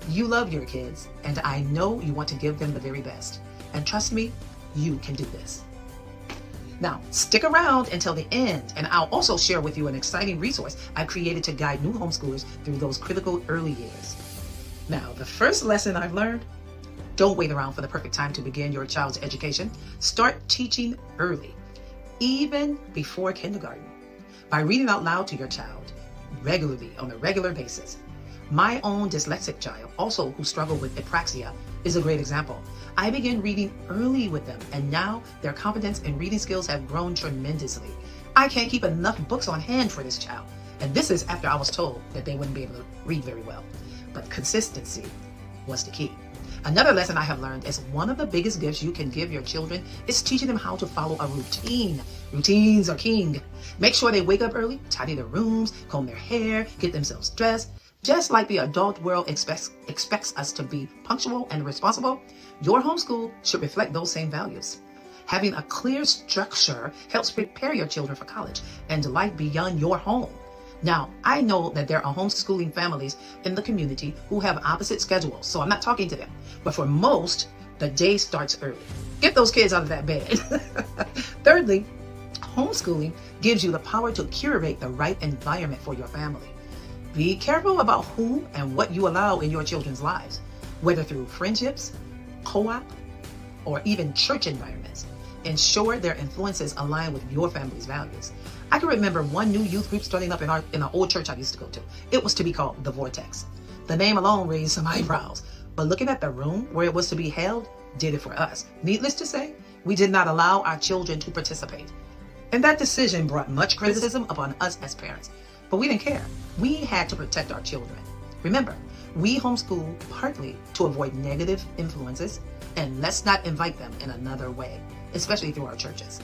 You love your kids, and I know you want to give them the very best. And trust me, you can do this. Now, stick around until the end, and I'll also share with you an exciting resource I've created to guide new homeschoolers through those critical early years. Now, the first lesson I've learned: don't wait around for the perfect time to begin your child's education. Start teaching early, even before kindergarten, by reading out loud to your child regularly on a regular basis. My own dyslexic child, also who struggled with apraxia, is a great example. I began reading early with them, and now their confidence and reading skills have grown tremendously. I can't keep enough books on hand for this child, and this is after I was told that they wouldn't be able to read very well. But consistency was the key. Another lesson I have learned is one of the biggest gifts you can give your children is teaching them how to follow a routine. Routines are king. Make sure they wake up early, tidy their rooms, comb their hair, get themselves dressed. Just like the adult world expects us to be punctual and responsible, your homeschool should reflect those same values. Having a clear structure helps prepare your children for college and life beyond your home. Now, I know that there are homeschooling families in the community who have opposite schedules, so I'm not talking to them. But for most, the day starts early. Get those kids out of that bed. Thirdly, homeschooling gives you the power to curate the right environment for your family. Be careful about who and what you allow in your children's lives, whether through friendships, co-op, or even church environments. Ensure their influences align with your family's values. I can remember one new youth group starting up in an old church I used to go to. It was to be called The Vortex. The name alone raised some eyebrows, but looking at the room where it was to be held did it for us. Needless to say, we did not allow our children to participate. And that decision brought much criticism upon us as parents. But we didn't care. We had to protect our children. Remember, we homeschool partly to avoid negative influences, and let's not invite them in another way, especially through our churches.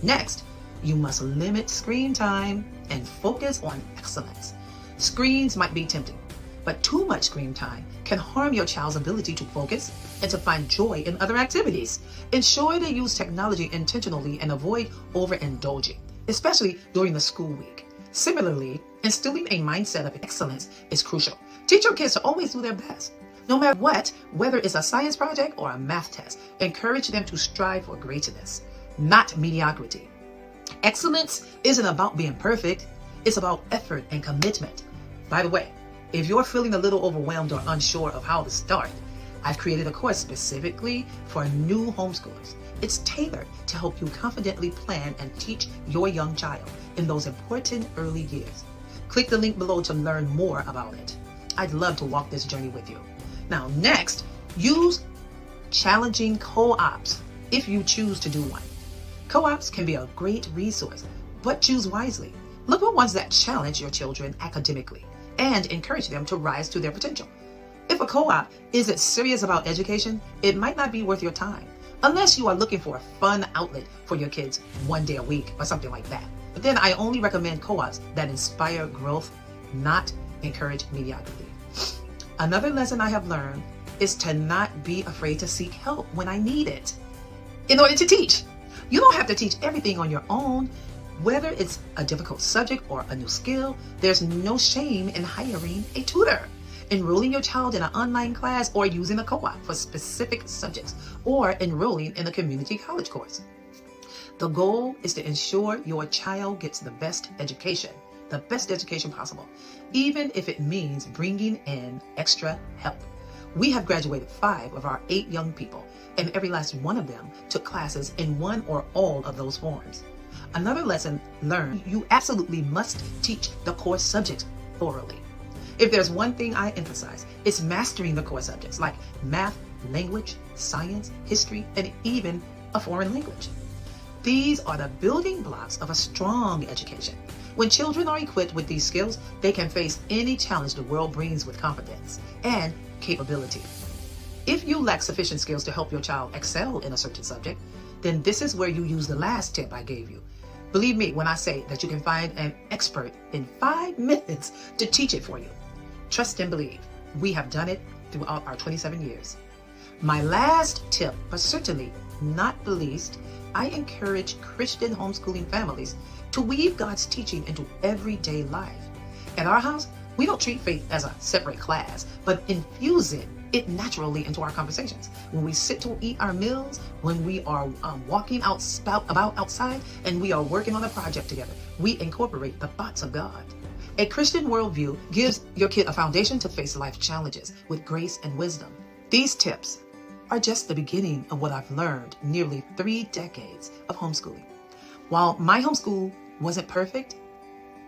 Next, you must limit screen time and focus on excellence. Screens might be tempting, but too much screen time can harm your child's ability to focus and to find joy in other activities. Ensure they use technology intentionally and avoid overindulging, especially during the school week. Similarly, instilling a mindset of excellence is crucial. Teach your kids to always do their best. No matter what, whether it's a science project or a math test, encourage them to strive for greatness, not mediocrity. Excellence isn't about being perfect, it's about effort and commitment. By the way, if you're feeling a little overwhelmed or unsure of how to start, I've created a course specifically for new homeschoolers. It's tailored to help you confidently plan and teach your young child in those important early years. Click the link below to learn more about it. I'd love to walk this journey with you. Now, next, use challenging co-ops if you choose to do one. Co-ops can be a great resource, but choose wisely. Look for ones that challenge your children academically and encourage them to rise to their potential. If a co-op isn't serious about education, it might not be worth your time, unless you are looking for a fun outlet for your kids one day a week or something like that. But then I only recommend co-ops that inspire growth, not encourage mediocrity. Another lesson I have learned is to not be afraid to seek help when I need it in order to teach. You don't have to teach everything on your own. Whether it's a difficult subject or a new skill, there's no shame in hiring a tutor, enrolling your child in an online class, or using a co-op for specific subjects, or enrolling in a community college course. The goal is to ensure your child gets the best education possible, even if it means bringing in extra help. We have graduated 5 of our 8 young people, and every last one of them took classes in one or all of those forms. Another lesson learned: you absolutely must teach the core subjects thoroughly. If there's one thing I emphasize, it's mastering the core subjects like math, language, science, history, and even a foreign language. These are the building blocks of a strong education. When children are equipped with these skills, they can face any challenge the world brings with confidence and capability. If you lack sufficient skills to help your child excel in a certain subject, then this is where you use the last tip I gave you. Believe me when I say that you can find an expert in 5 minutes to teach it for you. Trust and believe. We have done it throughout our 27 years. My last tip, but certainly not the least, I encourage Christian homeschooling families to weave God's teaching into everyday life. At our house, We don't treat faith as a separate class, but infuse it naturally into our conversations. When we sit to eat our meals, when we are walking about outside, and we are working on a project together, we incorporate the thoughts of God. A Christian worldview gives your kid a foundation to face life challenges with grace and wisdom. These tips are just the beginning of what I've learned nearly 3 decades of homeschooling. While my homeschool wasn't perfect,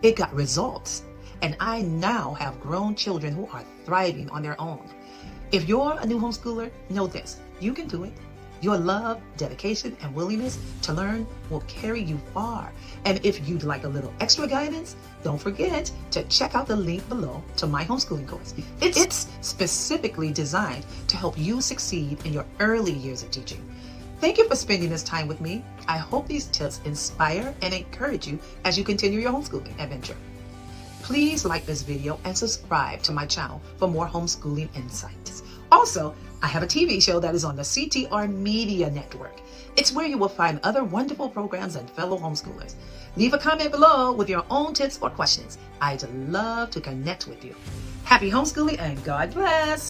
it got results. And I now have grown children who are thriving on their own. If you're a new homeschooler, know this: you can do it. Your love, dedication, and willingness to learn will carry you far. And if you'd like a little extra guidance, don't forget to check out the link below to my homeschooling course. It's specifically designed to help you succeed in your early years of teaching. Thank you for spending this time with me. I hope these tips inspire and encourage you as you continue your homeschooling adventure. Please like this video and subscribe to my channel for more homeschooling insights. Also, I have a TV show that is on the CTR Media Network. It's where you will find other wonderful programs and fellow homeschoolers. Leave a comment below with your own tips or questions. I'd love to connect with you. Happy homeschooling and God bless.